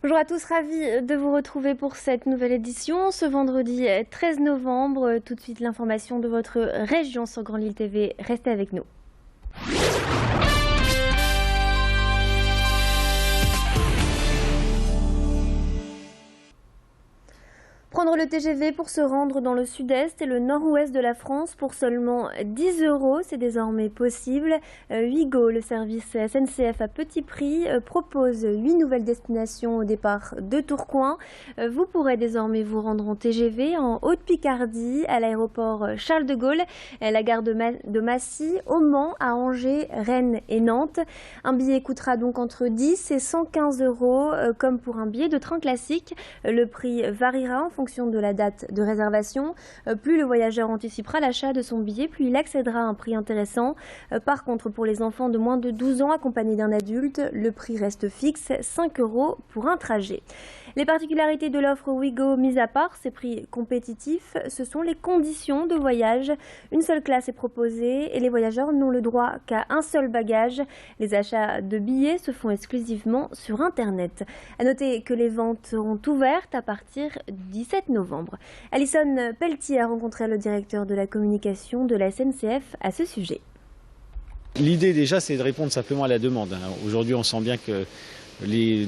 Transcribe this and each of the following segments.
Bonjour à tous, ravi de vous retrouver pour cette nouvelle édition. Ce vendredi 13 novembre, tout de suite l'information de votre région sur Grand Lille TV. Restez avec nous. Prendre le TGV pour se rendre dans le sud-est et le nord-ouest de la France pour seulement 10 €, c'est désormais possible. Ouigo, le service SNCF à petit prix, propose 8 nouvelles destinations au départ de Tourcoing. Vous pourrez désormais vous rendre en TGV en Haute-Picardie, à l'aéroport Charles de Gaulle, à la gare de Massy, au Mans, à Angers, Rennes et Nantes. Un billet coûtera donc entre 10 et 115 €, comme pour un billet de train classique. Le prix variera en fonction de la date de réservation. Plus le voyageur anticipera l'achat de son billet, plus il accédera à un prix intéressant. Par contre, pour les enfants de moins de 12 ans accompagnés d'un adulte, le prix reste fixe, 5 € pour un trajet. Les particularités de l'offre Ouigo, mis à part ces prix compétitifs, ce sont les conditions de voyage. Une seule classe est proposée et les voyageurs n'ont le droit qu'à un seul bagage. Les achats de billets se font exclusivement sur Internet. À noter que les ventes seront ouvertes à partir du 17 novembre. Alison Pelletier a rencontré le directeur de la communication de la SNCF à ce sujet. L'idée déjà, c'est de répondre simplement à la demande. Aujourd'hui, on sent bien que les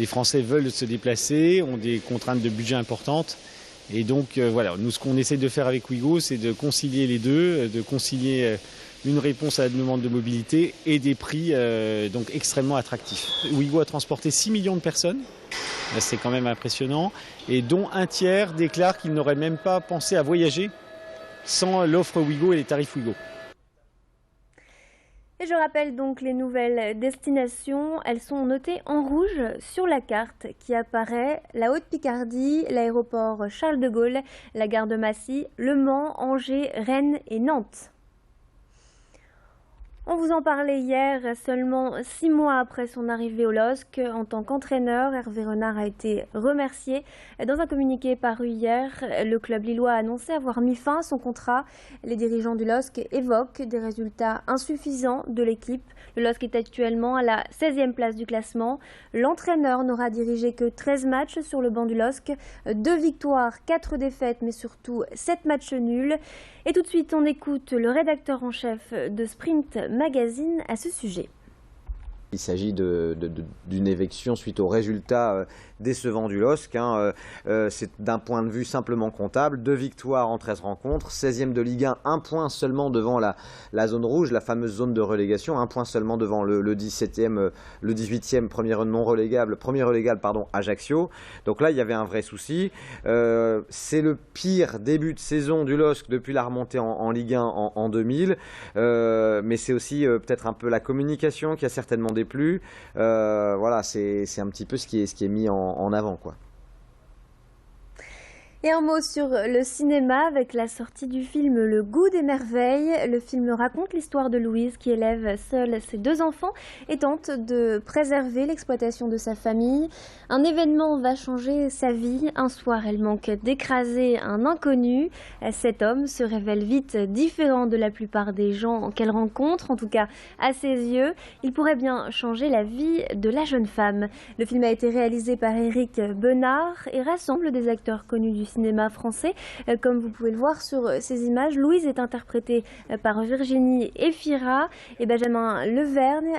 Français veulent se déplacer, ont des contraintes de budget importantes. Et donc, nous, ce qu'on essaie de faire avec Ouigo, c'est de concilier les deux, de concilier une réponse à la demande de mobilité et des prix donc extrêmement attractifs. Ouigo a transporté 6 millions de personnes, c'est quand même impressionnant, et dont un tiers déclare qu'ils n'auraient même pas pensé à voyager sans l'offre Ouigo et les tarifs Ouigo. Et je rappelle donc les nouvelles destinations, elles sont notées en rouge sur la carte qui apparaît: la Haute-Picardie, l'aéroport Charles de Gaulle, la gare de Massy, Le Mans, Angers, Rennes et Nantes. On vous en parlait hier, seulement 6 mois après son arrivée au LOSC. En tant qu'entraîneur, Hervé Renard a été remercié. Dans un communiqué paru hier, le club lillois a annoncé avoir mis fin à son contrat. Les dirigeants du LOSC évoquent des résultats insuffisants de l'équipe. Le LOSC est actuellement à la 16e place du classement. L'entraîneur n'aura dirigé que 13 matchs sur le banc du LOSC. 2 victoires, 4 défaites, mais surtout 7 matchs nuls. Et tout de suite, on écoute le rédacteur en chef de Sprint Magazine à ce sujet. Il s'agit d'une éviction suite aux résultats décevants du LOSC. C'est d'un point de vue simplement comptable. 2 victoires en 13 rencontres, 16e de Ligue 1, 1 point seulement devant la zone rouge, la fameuse zone de relégation, 1 point seulement devant le 17e, le 18e, premier relégable, Ajaccio. Donc là, il y avait un vrai souci. C'est le pire début de saison du LOSC depuis la remontée en Ligue 1 en 2000. Mais c'est aussi peut-être un peu la communication qui a certainement déplu. Voilà, c'est un petit peu ce qui est mis en avant, quoi. Et un mot sur le cinéma avec la sortie du film Le Goût des merveilles. Le film raconte l'histoire de Louise qui élève seule ses 2 enfants et tente de préserver l'exploitation de sa famille. Un événement va changer sa vie. Un soir, elle manque d'écraser un inconnu. Cet homme se révèle vite différent de la plupart des gens qu'elle rencontre, en tout cas à ses yeux. Il pourrait bien changer la vie de la jeune femme. Le film a été réalisé par Éric Benard et rassemble des acteurs connus du cinéma français. Comme vous pouvez le voir sur ces images, Louise est interprétée par Virginie Efira et Benjamin Levergne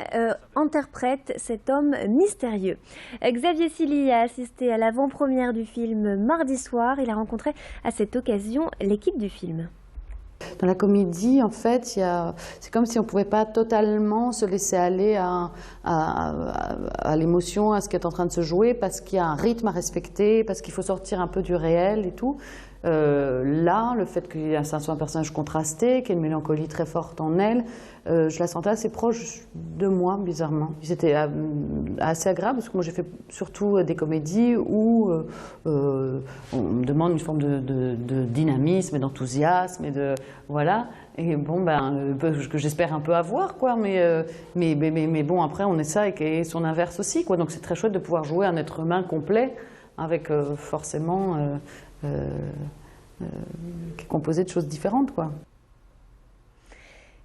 interprète cet homme mystérieux. Xavier Silly a assisté à l'avant-première du film mardi soir. Il a rencontré à cette occasion l'équipe du film. Dans la comédie, en fait, c'est comme si on ne pouvait pas totalement se laisser aller à l'émotion, à ce qui est en train de se jouer, parce qu'il y a un rythme à respecter, parce qu'il faut sortir un peu du réel et tout. Là, le fait que ça soit un personnage contrasté, qu'il y ait une mélancolie très forte en elle, je la sentais assez proche de moi, bizarrement. C'était assez agréable, parce que moi j'ai fait surtout des comédies où on me demande une forme de dynamisme et d'enthousiasme, et voilà. Et bon, que j'espère un peu avoir, quoi. Mais bon, après, on est ça et son inverse aussi, quoi. Donc c'est très chouette de pouvoir jouer un être humain complet, avec forcément... qui est composé de choses différentes, quoi.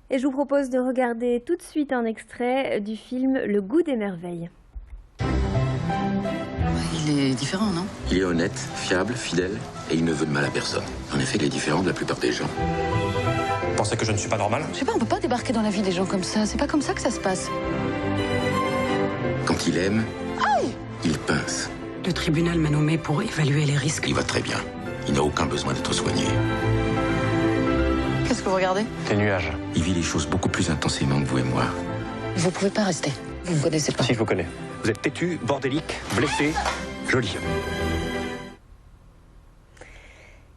Et je vous propose de regarder tout de suite un extrait du film Le Goût des merveilles. Il est différent, non? Il est honnête, fiable, fidèle, et il ne veut de mal à personne. En effet, il est différent de la plupart des gens. Vous pensez que je ne suis pas normal? Je sais pas, on peut pas débarquer dans la vie des gens comme ça. C'est pas comme ça que ça se passe. Quand il aime, il pince. Le tribunal m'a nommé pour évaluer les risques. Il va très bien. Il n'a aucun besoin d'être soigné. Qu'est-ce que vous regardez? Des nuages. Il vit les choses beaucoup plus intensément que vous et moi. Vous pouvez pas rester. Vous me connaissez pas. Si, je vous connais. Vous êtes têtu, bordélique, blessé, joli.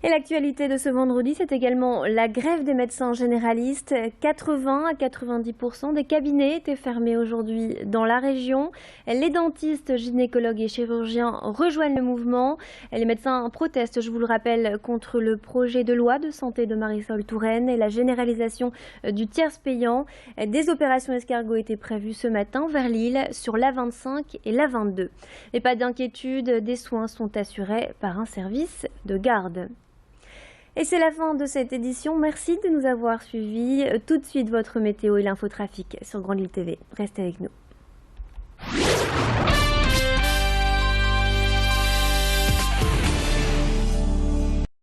Et l'actualité de ce vendredi, c'est également la grève des médecins généralistes. 80 à 90% des cabinets étaient fermés aujourd'hui dans la région. Les dentistes, gynécologues et chirurgiens rejoignent le mouvement. Les médecins protestent, je vous le rappelle, contre le projet de loi de santé de Marisol Touraine et la généralisation du tiers payant. Des opérations escargots étaient prévues ce matin vers Lille sur l'A25 et l'A22. Mais pas d'inquiétude, des soins sont assurés par un service de garde. Et c'est la fin de cette édition. Merci de nous avoir suivis. Tout de suite, votre météo et l'infotrafic sur Grande Île TV. Restez avec nous.